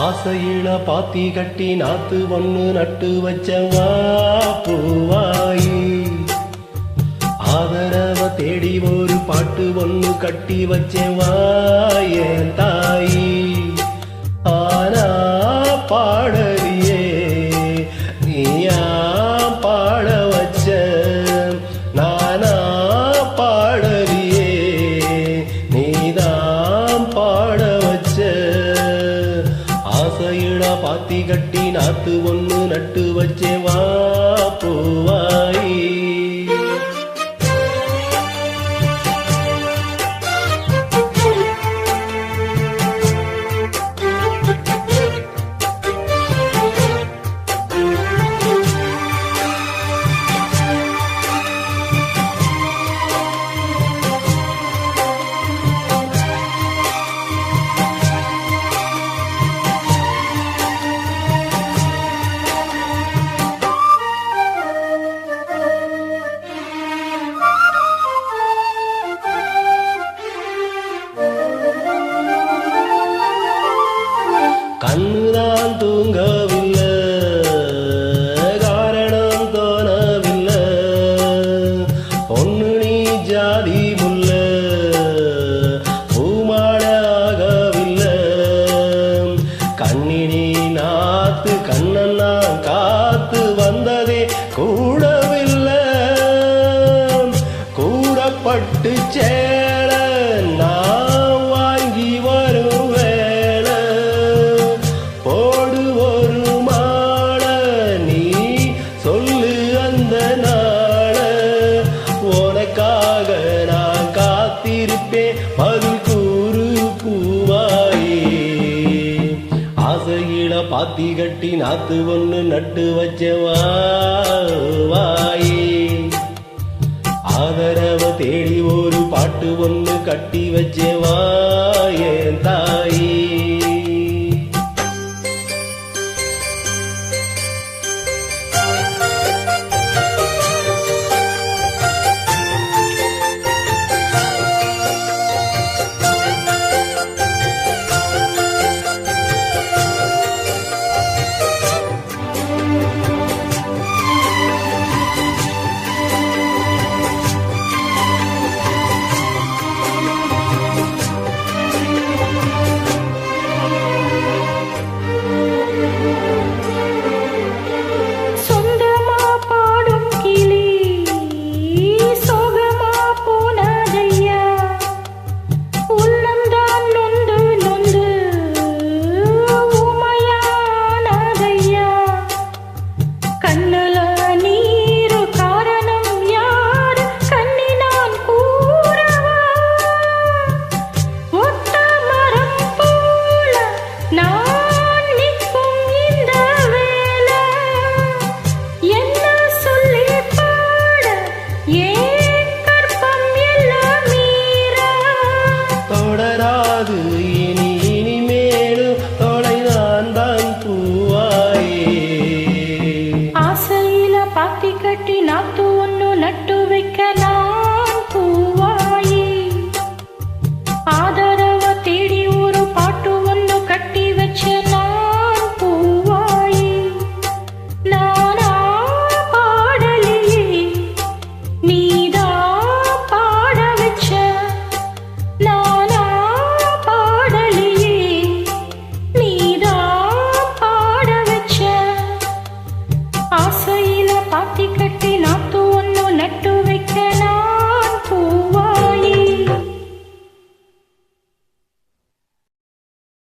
ஆசையில பாத்தி கட்டி நாத்து ஒண்ணு நட்டு வச்சவா பூவாயி ஆதரவ தேடி ஒரு பாட்டு ஒண்ணு கட்டி வச்சவா என் தாயி ஆனா பாடறியே நீயா பாட வச்ச நானா பாடறியே நீதான் பாட வச்ச ஆசையிட பாத்தி கட்டி நாத்து ஒண்ணு நட்டு வச்சேவா பூவாயி கண்ணுதான் தூங்கவில்லை காரணம் தோணவில்லை பொண்ணு நீ ஜாதி முல்ல பூமாட ஆகவில்லை கண்ணினி நாத்து கண்ணன்னா காத்து வந்ததே கூடவில்லை கூடப்பட்டு சேல நான் வாங்கி வரும் பதில் கூறு பூவாயே ஆசையிட பாத்தி கட்டி நாத்து ஒண்ணு நட்டு வச்சவா வாயே ஆதரவ தேடி ஒரு பாட்டு ஒண்ணு கட்டி வச்சவா என்